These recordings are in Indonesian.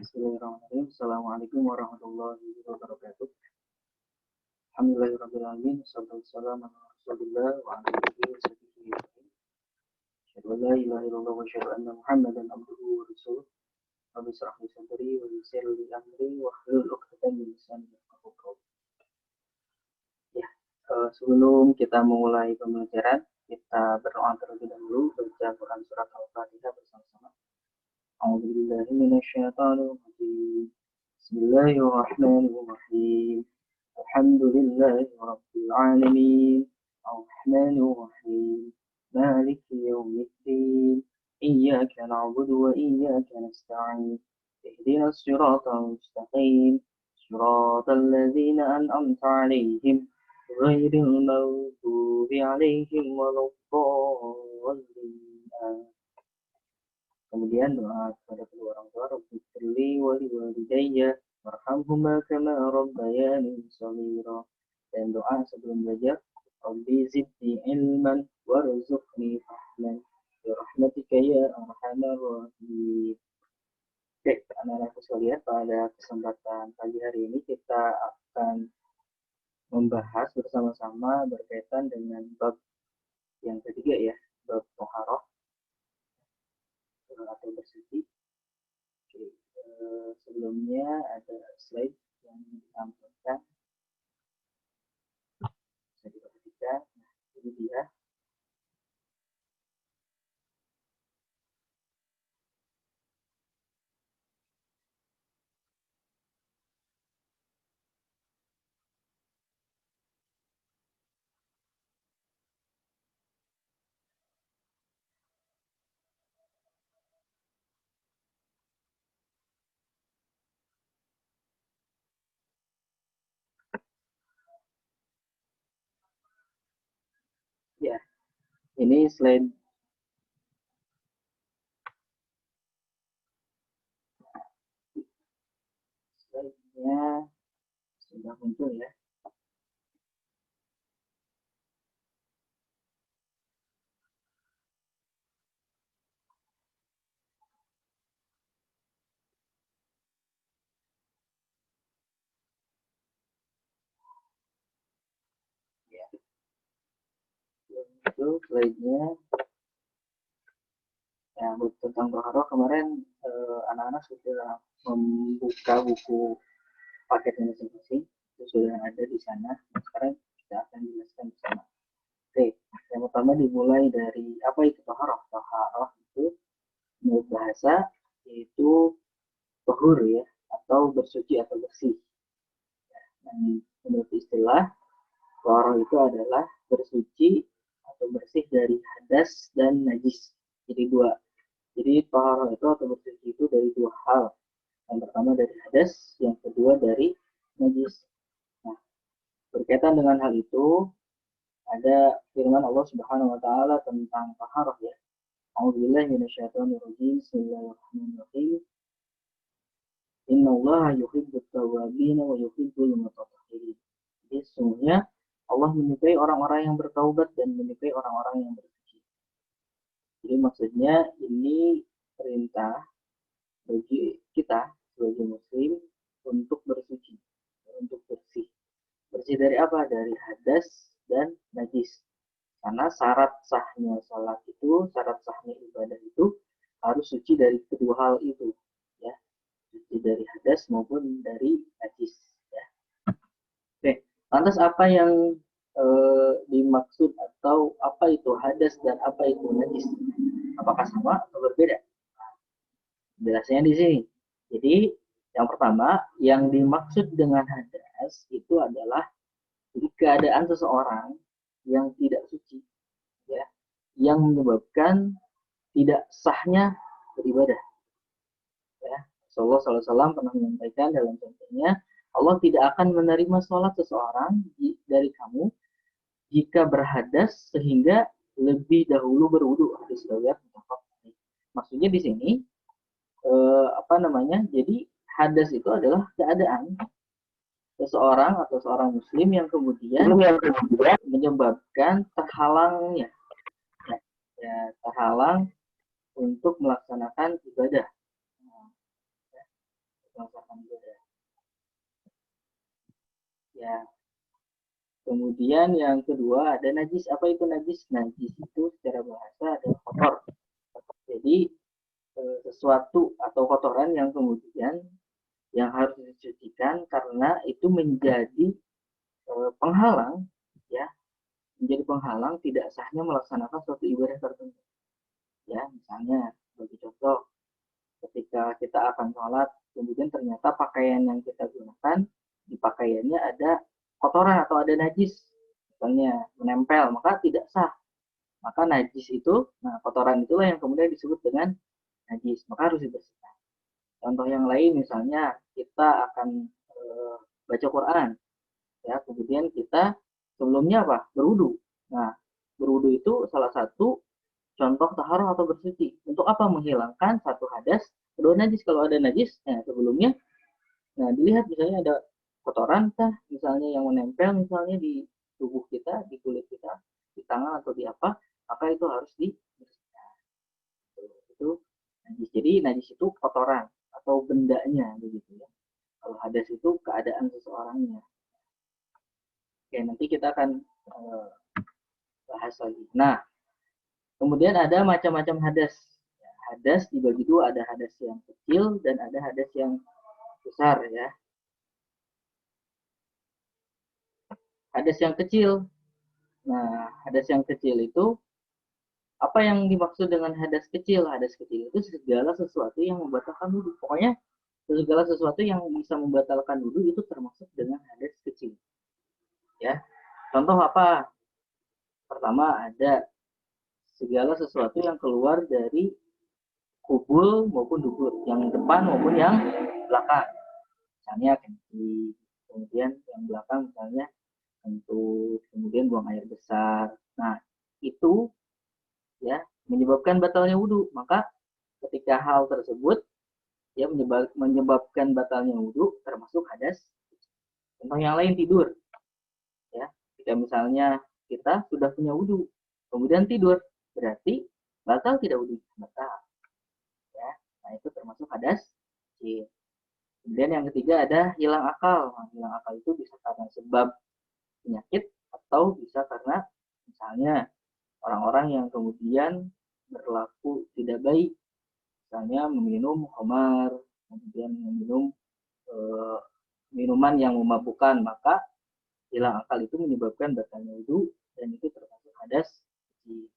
Bismillahirrahmanirrahim. Assalamualaikum warahmatullahi wabarakatuh. Alhamdulillahirrahmanirrahim. Wassalamualaikum warahmatullahi wabarakatuh. Asyhadu an la ilaha illallah wa asyhadu anna Muhammadan abduhu wa rasuluh. Rabbi shrah li sadri wa yassir li amri wahlul 'uqdatam min lisani yafqahu qawli. Ya, sebelum kita memulai pembelajaran, kita berdoa terlebih dahulu, baca Quran surat Al-Fatihah bersama-sama. A'udzubillahi minasyaitonir rajim. Bismillahirrahmanirrahim. Alhamdulillahi rabbil alamin. Arrahmanir rahim. Maliki yaumiddin. Iyyaka na'budu wa iyyaka nasta'in. Ihdinas siratal mustaqim. Siratal ladzina an'amta 'alaihim ghairil maghdubi 'alaihim waladdallin. Kemudian doa kepada kedua orang tua, Rabbighfirli wa liwalidayya warhamhuma kama rabbayani shaghira. Dan doa sebelum belajar, Rabbi zidni ilman warzuqni fahman bi rahmatika ya arhamar rahimin. Oke, anak-anakku sekalian, pada kesempatan pagi hari ini kita akan membahas bersama-sama berkaitan dengan bab yang ketiga ya, bab toharoh atau bersuci. Oke, sebelumnya ada slide yang ditampilkan, bisa diperhatikan. Nah, ini dia. Ya, ini slide slide-nya sudah muncul ya. Ya, itu slide-nya. Ya, tentang toharoh kemarin anak-anak sudah membuka buku paketnya masing-masing, itu sudah ada di sana. Sekarang kita akan jelaskan bersama. Oke, yang pertama dimulai dari apa itu toharoh. Toharoh itu menurut bahasa yaitu tohur ya, atau bersuci atau bersih. Dan menurut istilah, toharoh itu adalah bersuci atau bersih dari hadas dan najis. Jadi dua. Jadi toharoh itu atau bersuci itu dari dua hal. Yang pertama dari hadas, yang kedua dari najis. Nah, berkaitan dengan hal itu, ada firman Allah Subhanahu wa taala tentang taharah ya. A'udzubillahi minasyaitonirrajim. Bismillahirrahmanirrahim. Innallaha yuhibbut tawwabin wa yuhibbul mutatahhirin. Jadi sesungguhnya Allah menyukai orang-orang yang bertaubat dan menyukai orang-orang yang bersuci. Jadi maksudnya ini perintah bagi kita sebagai muslim untuk bersuci, untuk bersih. Bersih dari apa? Dari hadas dan najis. Karena syarat sahnya salat itu, syarat sahnya ibadah itu harus suci dari kedua hal itu, ya. Suci dari hadas maupun dari najis, ya. Oke, lantas apa yang dimaksud atau apa itu hadas dan apa itu najis? Apakah sama atau berbeda? Jelasnya di sini. Jadi yang pertama, yang dimaksud dengan hadas itu adalah jadi keadaan seseorang yang tidak suci, ya, yang menyebabkan tidak sahnya beribadah. Ya, Rasulullah SAW pernah menyampaikan dalam contohnya, Allah tidak akan menerima sholat seseorang dari kamu jika berhadas sehingga lebih dahulu berwudu. Hadis riwayat muttafaq. Maksudnya di sini jadi hadas itu adalah keadaan seseorang atau seorang muslim yang kemudian menyebabkan terhalangnya terhalang untuk melaksanakan ibadah. Ya. Kemudian yang kedua ada najis. Apa itu najis? Najis itu secara bahasa adalah kotor. Jadi sesuatu atau kotoran yang kemudian yang harus dicucikan karena itu menjadi penghalang, ya, menjadi penghalang tidak sahnya melaksanakan suatu ibadah tertentu. Ya, misalnya bagi contoh, ketika kita akan sholat, kemudian ternyata pakaian yang kita gunakan di pakaiannya ada kotoran atau ada najis, misalnya menempel, maka tidak sah. Maka najis itu, nah kotoran itulah yang kemudian disebut dengan najis, maka harus dibersihkan. Contoh yang lain misalnya kita akan baca Quran, ya kemudian kita sebelumnya apa? Berwudu. Nah, berwudu itu salah satu contoh taharah atau bersuci. Untuk apa? Menghilangkan satu hadas, kedua najis. Kalau ada najis, nah sebelumnya, nah dilihat misalnya ada kotoran kah, misalnya yang menempel misalnya di tubuh kita, di kulit kita, di tangan atau di apa, maka itu harus dibersihkan. Itu najis. Jadi najis itu kotoran atau bendanya begitu ya. Kalau hadas itu keadaan seseorangnya. Oke, nanti kita akan bahas lagi. Nah, kemudian ada macam-macam hadas. Hadas dibagi dua, ada hadas yang kecil dan ada hadas yang besar ya. Hadas yang kecil. Nah, hadas yang kecil itu apa yang dimaksud dengan hadas kecil? Hadas kecil itu segala sesuatu yang membatalkan wudhu. Pokoknya segala sesuatu yang bisa membatalkan wudhu itu termasuk dengan hadas kecil. Ya. Contoh apa? Pertama ada segala sesuatu yang keluar dari kubul maupun dubur, yang depan maupun yang belakang. Misalnya kencing, kemudian yang belakang misalnya kentut, kemudian buang air besar. Nah, itu ya menyebabkan batalnya wudhu. Maka ketika hal tersebut ya menyebabkan batalnya wudhu termasuk hadas. Contoh yang lain tidur. Ya, jika misalnya kita sudah punya wudhu, kemudian tidur, berarti batal tidak wudhu? Batal. Ya, nah itu termasuk hadas kecil. Kemudian yang ketiga ada hilang akal. Nah, hilang akal itu bisa karena sebab penyakit atau bisa karena misalnya orang-orang yang kemudian berlaku tidak baik, misalnya meminum khamar, kemudian meminum minuman yang memabukkan, maka hilang akal itu menyebabkan batalnya wudhu dan itu termasuk hadas kecil.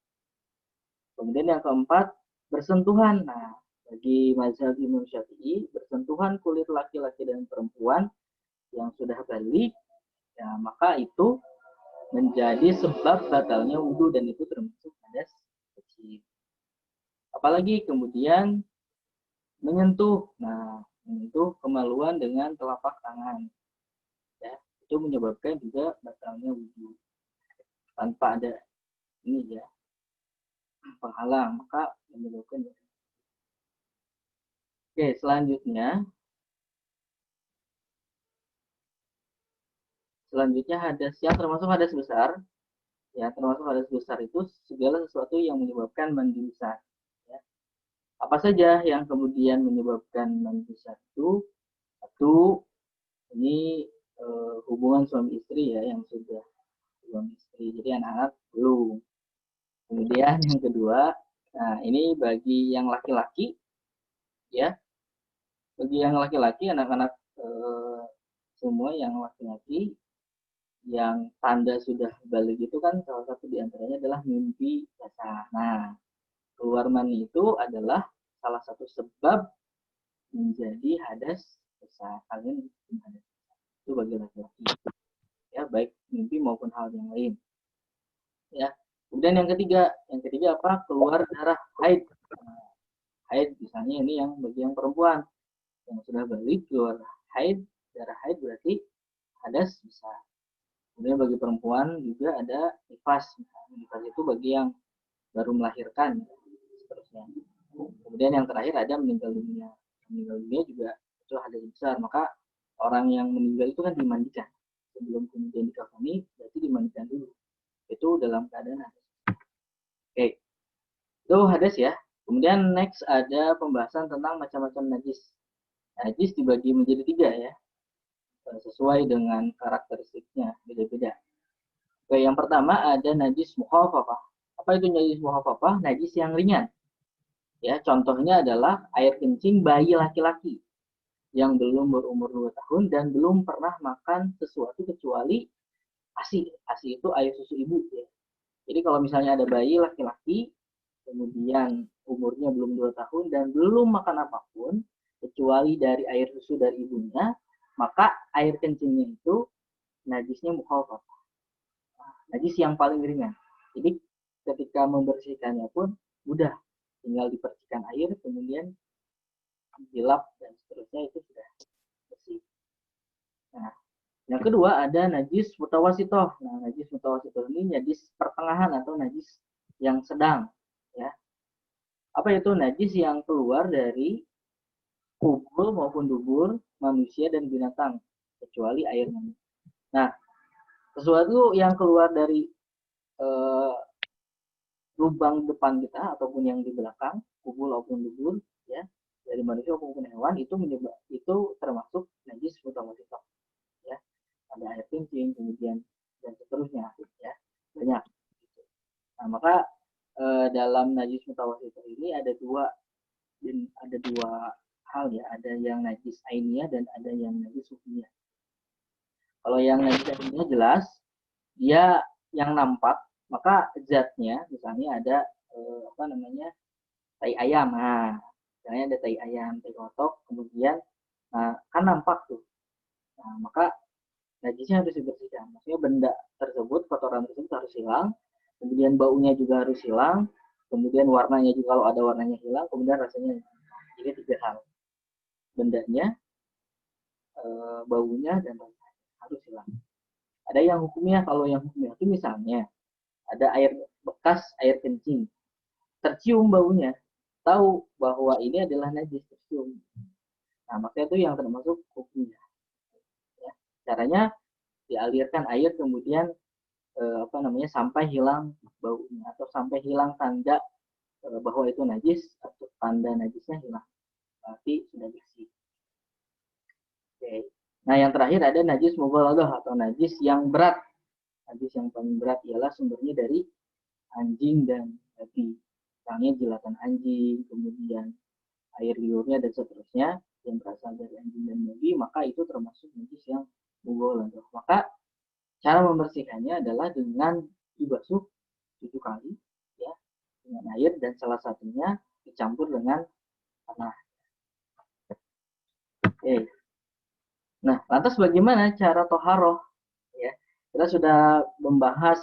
Kemudian yang keempat bersentuhan. Nah, bagi mazhab Imam Syafi'i, bersentuhan kulit laki-laki dan perempuan yang sudah balik, ya maka itu menjadi sebab batalnya wudhu dan itu termasuk hadas kecil. Apalagi kemudian menyentuh. Nah, menyentuh kemaluan dengan telapak tangan. Ya, itu menyebabkan juga batalnya wudhu. Tanpa ada ini ya penghalang, maka menyebabkan. Oke, selanjutnya hadas yang termasuk hadas besar. Ya, termasuk hadas besar itu segala sesuatu yang menyebabkan mandi besar. Ya. Apa saja yang kemudian menyebabkan mandi besar itu? Satu, ini hubungan suami istri ya yang sudah suami istri. Jadi anak-anak belum. Kemudian yang kedua, nah ini bagi yang laki-laki ya, bagi yang laki-laki anak-anak semua yang laki-laki yang tanda sudah balik itu kan salah satu diantaranya adalah mimpi basah. Nah, keluar mani itu adalah salah satu sebab menjadi hadas besar. Kalian hadas itu bagi laki-laki. Ya, baik mimpi maupun hal yang lain. Ya. Kemudian yang ketiga apa? Keluar darah haid. Nah, haid misalnya ini yang bagi yang perempuan yang sudah balik keluar haid, darah haid berarti hadas besar. Kemudian bagi perempuan juga ada nifas. Nifas itu bagi yang baru melahirkan, seterusnya. Kemudian yang terakhir ada meninggal dunia. Meninggal dunia juga itu hadas besar. Maka orang yang meninggal itu kan dimandikan. Sebelum kemudian dikafani, berarti dimandikan dulu. Itu dalam keadaan hadas. Oke, itu hadas ya. Kemudian next ada pembahasan tentang macam-macam najis. Najis dibagi menjadi 3 ya. sesuai dengan karakteristiknya beda-beda. Oke, yang pertama ada najis mukhafafah. Apa itu najis mukhafafah? Najis yang ringan. Ya, contohnya adalah air kencing bayi laki-laki yang belum berumur 2 tahun dan belum pernah makan sesuatu kecuali ASI. ASI itu air susu ibu ya. Jadi kalau misalnya ada bayi laki-laki kemudian umurnya belum 2 tahun dan belum makan apapun kecuali dari air susu dari ibunya, maka air kencingnya itu najisnya mukhafafah. Najis yang paling ringan. Jadi ketika membersihkannya pun mudah, tinggal dipercikan air kemudian dilap dan seterusnya itu sudah bersih. Nah, yang kedua ada najis mutawasitoh. Nah, najis mutawasitoh ini najis pertengahan atau najis yang sedang. Ya, apa itu najis yang keluar dari kubul maupun dubur manusia dan binatang kecuali air mani. Nah, sesuatu yang keluar dari eh, lubang depan kita ataupun yang di belakang kubul maupun dubur ya dari manusia maupun hewan itu termasuk najis mutawasitoh ya, ada air kencing kemudian dan seterusnya ya, banyak. Nah, maka dalam najis mutawasitoh ini ada dua hal ya, ada yang najis ainiyah dan ada yang najis hukmiyah. Kalau yang najis ainiyah jelas dia yang nampak, maka zatnya misalnya ada tai ayam. Nah, misalnya ada tai ayam, tai kotok, kemudian kan nampak tuh. Nah, maka najisnya harus dibersihkan. Maksudnya benda tersebut, kotoran tersebut harus hilang, kemudian baunya juga harus hilang, kemudian warnanya juga kalau ada warnanya hilang, kemudian rasanya. Jadi 3 hal. Bendanya, baunya, dan rasanya harus hilang. Ada yang hukumnya, kalau yang hukumnya itu misalnya ada air bekas air kencing, tercium baunya, tahu bahwa ini adalah najis tercium. Nah, maksudnya itu yang termasuk hukumnya. Ya. Caranya dialirkan air kemudian sampai hilang baunya atau sampai hilang tanda bahwa itu najis atau tanda najisnya hilang. Berarti sudah bersih. Oke. Nah, yang terakhir ada najis mughaladah atau najis yang berat. Najis yang paling berat ialah sumbernya dari anjing dan babi. Misalnya jilatan anjing, kemudian air liurnya dan seterusnya yang berasal dari anjing dan babi, maka itu termasuk najis yang mughaladah. Maka cara membersihkannya adalah dengan dibasuh 7 kali ya dengan air dan salah satunya dicampur dengan tanah. Oke. Nah, lantas bagaimana cara toharoh? Ya, kita sudah membahas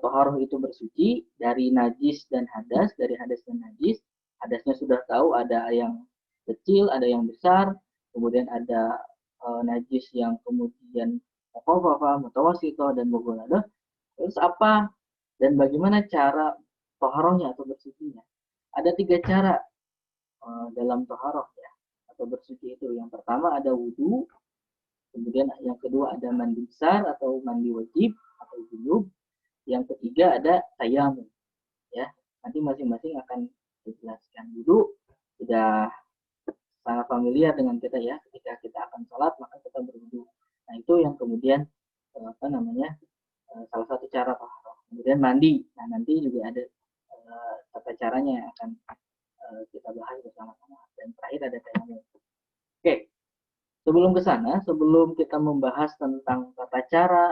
toharoh itu bersuci dari najis dan hadas, dari hadas dan najis. Hadasnya sudah tahu ada yang kecil, ada yang besar, kemudian ada najis yang kemudian mukhafafah, mutawasithah dan mughaladah. Terus apa dan bagaimana cara toharohnya atau bersucinya? Ada 3 cara dalam toharoh ya atau bersuci itu. Yang pertama ada wudhu, kemudian yang kedua ada mandi besar atau mandi wajib atau junub, yang ketiga ada tayamum ya. Nanti masing-masing akan dijelaskan. Wudhu sudah sangat familiar dengan kita ya, ketika kita akan sholat maka kita berwudhu. Nah, itu yang kemudian salah satu cara toharoh. Kemudian mandi, nah nanti juga ada tata caranya yang akan kita bahas bersama-sama. Dan terakhir ada tayamum. Oke, sebelum ke sana, sebelum kita membahas tentang tata cara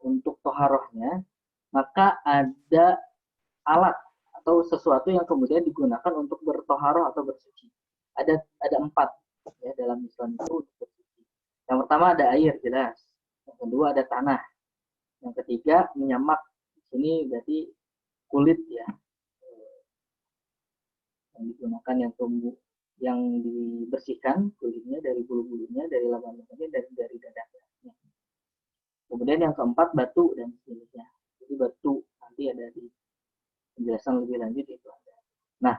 untuk toharohnya, maka ada alat atau sesuatu yang kemudian digunakan untuk bertoharoh atau bersuci. Ada 4 ya dalam Islam itu untuk bersuci. Yang pertama ada air jelas, yang kedua ada tanah, yang ketiga menyamak. Di sini berarti kulit ya yang digunakan yang tumbuh yang dibersihkan kulitnya dari bulu-bulunya, dari laban-labannya, dan dari dadanya. Kemudian yang keempat batu dan sejenisnya. Jadi batu nanti ada di penjelasan lebih lanjut itu ada. Nah,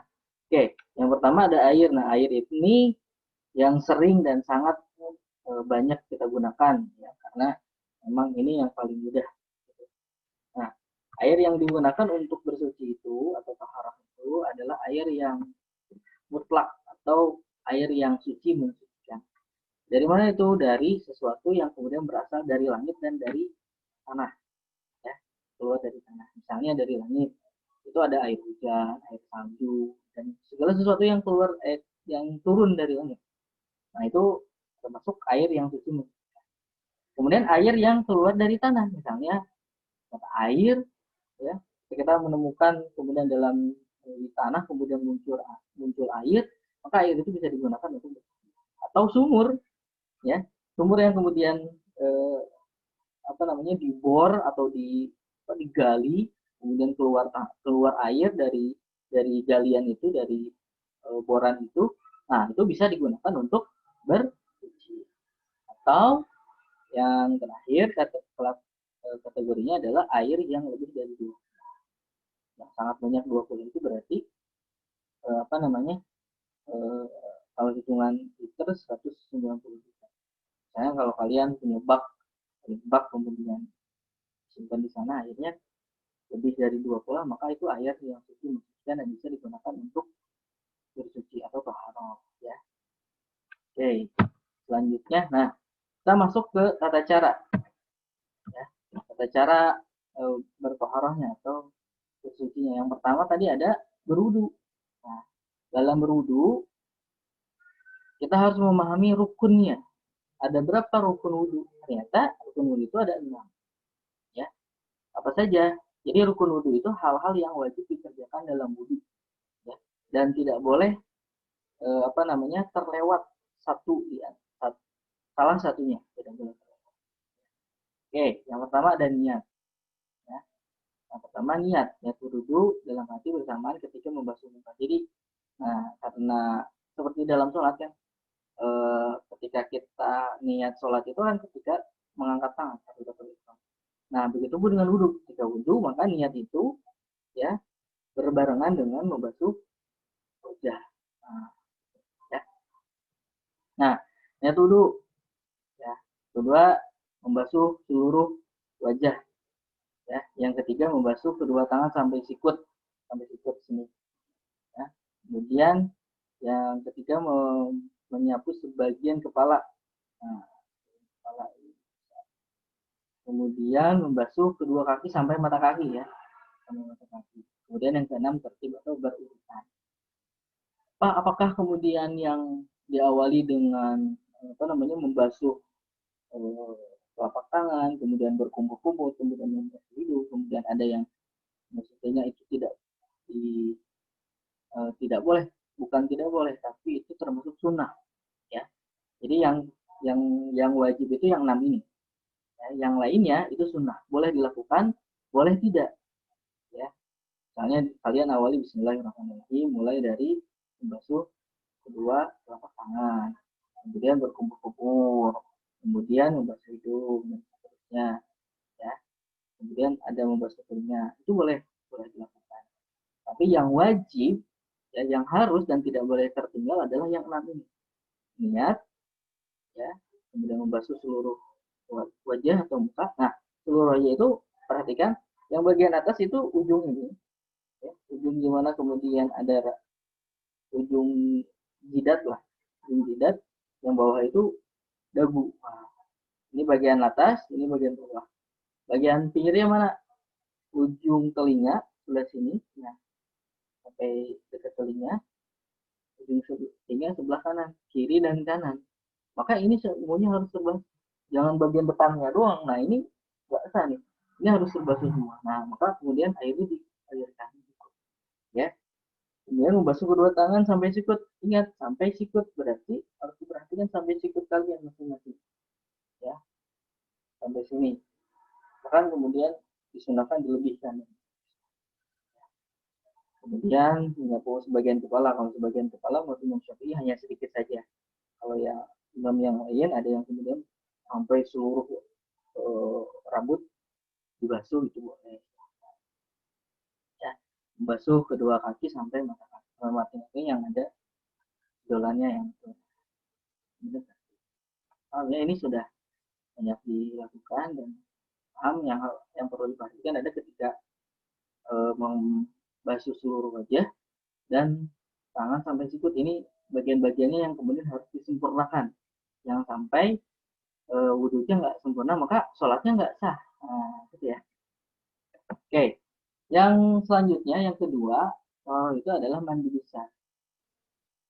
oke, yang pertama ada air. Nah, air ini yang sering dan sangat banyak kita gunakan ya karena memang ini yang paling mudah. Nah, air yang digunakan untuk bersuci itu atau taharah itu adalah air yang mutlak atau air yang suci mensucikan. Dari mana itu? Dari sesuatu yang kemudian berasal dari langit dan dari tanah, ya, keluar dari tanah. Misalnya dari langit itu ada air hujan, air salju, dan segala sesuatu yang keluar, yang turun dari langit. Nah itu termasuk air yang suci. Kemudian air yang keluar dari tanah, misalnya mata air, ya, kita menemukan kemudian dalam di tanah kemudian muncul air, maka air itu bisa digunakan untuk, atau sumur, ya, sumur yang kemudian eh, dibor atau digali, kemudian keluar air dari galian itu, dari boran itu. Nah itu bisa digunakan untuk bersuci. Atau yang terakhir kategorinya adalah air yang lebih dari 2. Nah, sangat banyak 20 itu berarti eh, kalau hitungan liter 190 juta. Misalnya kalau kalian punya bak kemudian simpan di sana airnya lebih dari 20, maka itu air yang suci mensucikan dan bisa digunakan untuk bersuci atau taharah, ya. Oke, selanjutnya, nah kita masuk ke tata cara, ya. Tata cara bertaharahnya atau bersucinya. Yang pertama tadi ada berwudu. Nah, dalam berwudu kita harus memahami rukunnya. Ada berapa rukun wudu? Ternyata rukun wudu itu ada 6. Ya, apa saja? Jadi rukun wudu itu hal-hal yang wajib dikerjakan dalam wudu, ya. Dan tidak boleh terlewat satu, ya, salah satunya tidak boleh terlewat. Oke, yang pertama ada niat. Ya. Yang pertama niat wudu dalam hati bersamaan ketika membasuh muka. Jadi, nah karena seperti dalam sholat kan, ketika kita niat sholat itu kan ketika mengangkat tangan. Nah, begitu pun dengan wudhu. Ketika wudhu, maka niat itu, ya, berbarengan dengan membasuh wajah. Nah, ya. Nah, niat wudhu, ya. Kedua, membasuh seluruh wajah. Ya. Yang ketiga, membasuh kedua tangan sampai sikut sini. Ya. Kemudian yang ketiga, menyapu sebagian kepala. Nah, kepala. Kemudian membasuh kedua kaki sampai mata kaki, ya. Sampai mata kaki. Kemudian yang keenam, tertib atau berurutan. Apakah kemudian yang diawali dengan membasuh telapak tangan, kemudian berkumur-kumur, kemudian membasuh hidung, kemudian ada yang maksudnya itu tidak boleh, bukan tidak boleh, tapi itu termasuk sunnah, ya. Jadi yang wajib itu yang 6 ini, ya. Yang lainnya itu sunnah, boleh dilakukan, boleh tidak, ya. Misalnya kalian awali Bismillahirrahmanirrahim, mulai dari membasuh kedua telapak tangan, kemudian berkumpul-kumpul, kemudian membasuh hidung dan seterusnya, ya. Kemudian ada membasuh telinga, itu boleh dilakukan. Tapi yang wajib, ya, yang harus dan tidak boleh tertinggal adalah yang 6 ini. Niat, ya, kemudian membasuh seluruh wajah atau muka. Nah, seluruh wajah itu perhatikan yang bagian atas itu ujung ini, ya, ujung gimana, kemudian ada ujung jidat lah, ujung jidat, yang bawah itu dagu. Nah, ini bagian atas, ini bagian bawah. Bagian pinggirnya mana? Ujung telinga sebelah sini, nah, sampai dekat telinga, ujung telinga sebelah kanan, kiri dan kanan. Maka ini semuanya harus serba, jangan bagian depannya doang. Nah ini nggak sah nih, ini harus terbasuh semua. Nah maka kemudian airnya dialirkan, ya. Kemudian membasuh kedua tangan sampai sikut. Ingat, sampai sikut berarti harus diperhatikan sampai sikut kalian masing-masing, ya, sampai sini. Bahkan kemudian disunahkan dilebihkan. Kemudian menyapu sebagian kepala. Kalau sebagian kepala menurut Imam Syafi'i hanya sedikit saja. Kalau ya imam yang lain ada yang kemudian sampai seluruh rambut dibasuh, itu boleh. Ya, membasuh kedua kaki sampai mata kaki yang ada dolannya yang itu. Ya, ini sudah banyak dilakukan dan paham. Yang perlu diperhatikan ada ketika membasuh seluruh wajah dan tangan sampai sikut, ini bagian-bagiannya yang kemudian harus disempurnakan. Jangan sampai wudhunya nggak sempurna, maka sholatnya nggak sah. Nah, gitu ya. Oke, yang selanjutnya, yang kedua, itu adalah mandi besar.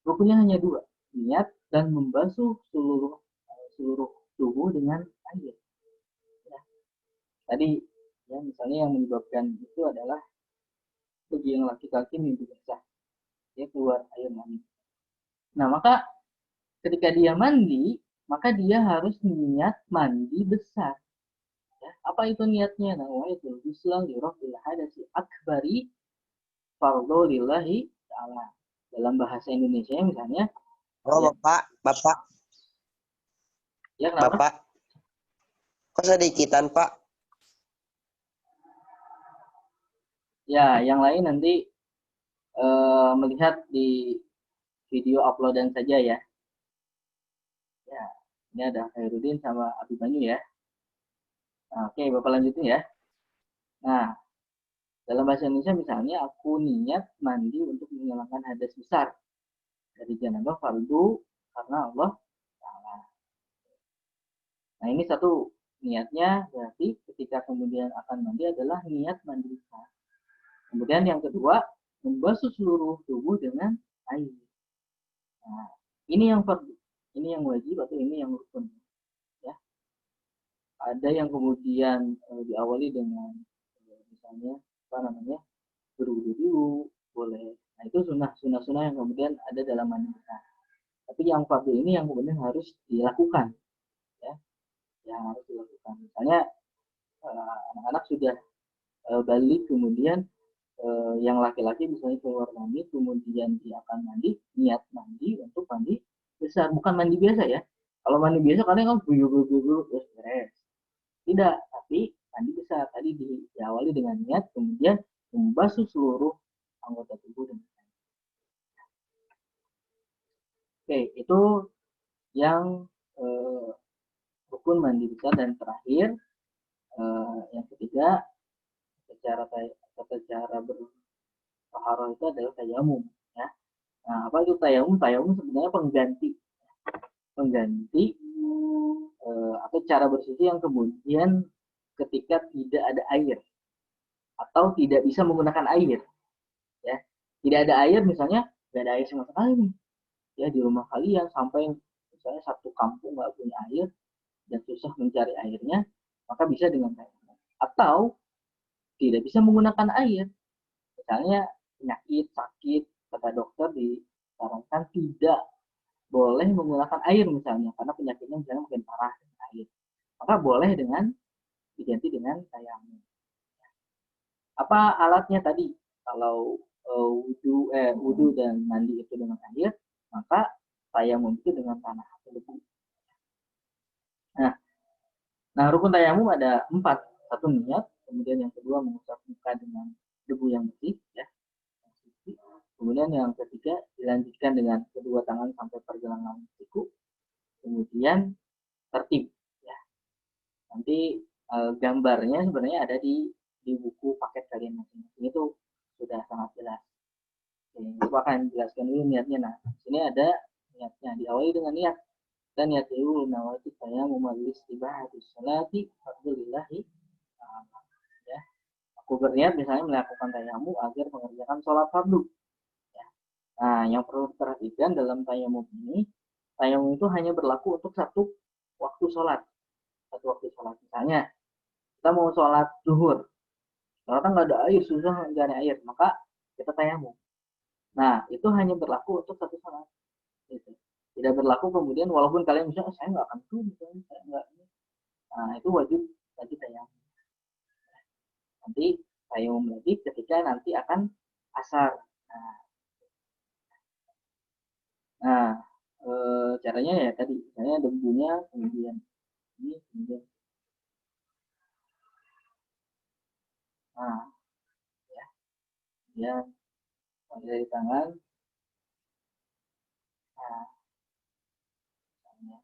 Rukunnya hanya dua, niat dan membasuh seluruh tubuh dengan air. Ya. Tadi, ya misalnya yang menyebabkan itu adalah bagi yang laki-laki mimpi basah, dia keluar air mani. Nah, maka ketika dia mandi, maka dia harus niat mandi besar. Ya, apa itu niatnya? Nah, itu Islam di rafil hadasi akbari fardhu lillahi ta'ala. Dalam bahasa Indonesia misalnya, Oh, ya, Bapak, ya kenapa? Bapak, kok sedikitan, Pak? Ya, yang lain nanti melihat di video uploadan saja ya. Ya, ini ada Khairudin sama Abimanyu ya. Nah, oke, Bapak lanjutin ya. Nah, dalam bahasa Indonesia misalnya aku niat mandi untuk menghilangkan hadas besar dari janabah fardu karena Allah Ta'ala. Nah, ini satu niatnya berarti ketika kemudian akan mandi adalah niat mandi besar. Kemudian yang kedua, membasuh seluruh tubuh dengan air. Nah, ini yang fardu, ini yang wajib atau ini yang rukun. Ya, ada yang kemudian diawali dengan misalnya apa namanya berwudu dulu, boleh. Nah itu sunnah yang kemudian ada dalam mandi besar. Tapi yang fardu ini yang kemudian harus dilakukan, ya, yang harus dilakukan. Misalnya anak-anak sudah balik kemudian yang laki-laki misalnya keluar mandi kemudian dia akan mandi, niat mandi untuk mandi besar, bukan mandi biasa ya. Kalau mandi biasa kadang kan buyur terus beres. Tidak, tapi mandi besar tadi diawali dengan niat kemudian membasuh seluruh anggota tubuh dengan air. Oke, itu yang rukun mandi besar. Dan terakhir yang ketiga cara bertaharah itu adalah tayamum ya. Nah, apa itu tayamum? Tayamum sebenarnya pengganti atau cara bersuci yang kemudian ketika tidak ada air atau tidak bisa menggunakan air ya. Tidak ada air misalnya, tidak ada air sama sekali nih ya di rumah kalian, sampai misalnya satu kampung nggak punya air dan susah mencari airnya, maka bisa dengan tayamum. Atau tidak bisa menggunakan air, misalnya penyakit sakit, kata dokter disarankan tidak boleh menggunakan air misalnya karena penyakitnya misalnya mungkin parah dengan air, maka boleh dengan diganti dengan tayamum. Apa alatnya tadi? Kalau wudu dan mandi itu dengan air, maka tayamum itu dengan tanah atau debu. Nah, rukun tayamum ada 4. Satu niat, kemudian yang kedua mengusap muka dengan debu yang bersih ya. Kemudian yang ketiga dilanjutkan dengan kedua tangan sampai pergelangan siku. Kemudian tertib ya. Nanti gambarnya sebenarnya ada di buku paket kalian masing-masing, itu sudah sangat jelas. Oke, akan jelaskan dulu niatnya. Nah, sini ada niatnya, diawali dengan niat. Dan niat dulu nawaitu saya memalis ibadatus salati fadlillahi ya. Aku berniat misalnya melakukan tayamum agar mengerjakan sholat fardu. Ya. Nah, yang perlu diperhatikan dalam tayamum ini, tayamum itu hanya berlaku untuk satu waktu sholat. Satu waktu sholat. Misalnya, kita mau sholat zuhur, ternyata nggak ada air, susah mencari air, maka kita tayamum. Nah, itu hanya berlaku untuk satu sholat. Gitu. Tidak berlaku kemudian, walaupun kalian misalnya, saya nggak akan tuh, misalnya, saya nggak. Nah, itu wajib lagi tayamum. Nanti tayamum lagi ketika nanti akan asar. Nah, nah caranya ya tadi, misalnya debunya kemudian ini, kemudian nah ya, dia dari tangan, nah misalnya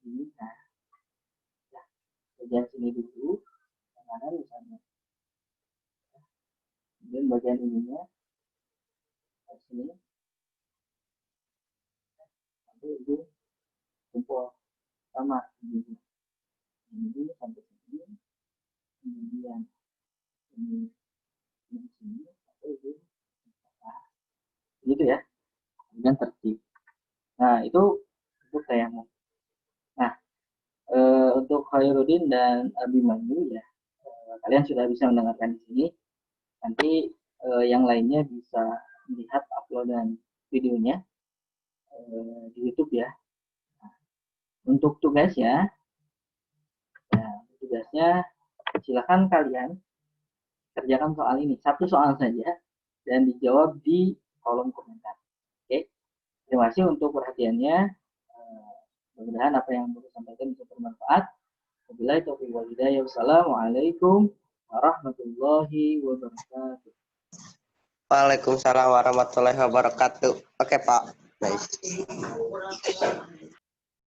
ini, nah ya, bagian sini dulu, tangan misalnya, kemudian bagian ininya, sini, ujung jempol sama ini dulu sampai sini, kemudian ini sini sampai ujung gitu ya, kemudian tertib. Nah itu untuk tayamum. Nah untuk Khairuddin dan Abimanyu ya, kalian sudah bisa mendengarkan di sini. Nanti yang lainnya bisa melihat uploadan videonya di YouTube ya. Nah, untuk tugasnya, silakan kalian kerjakan soal ini, satu soal saja, dan dijawab di kolom komentar. Oke, terima kasih untuk perhatiannya. Mudah-mudahan apa yang saya sampaikan bisa bermanfaat. Wabillahi taufiq wal hidayah. Wassalamualaikum warahmatullahi wabarakatuh. Waalaikumsalam warahmatullahi wabarakatuh. Oke, Pak. Nice.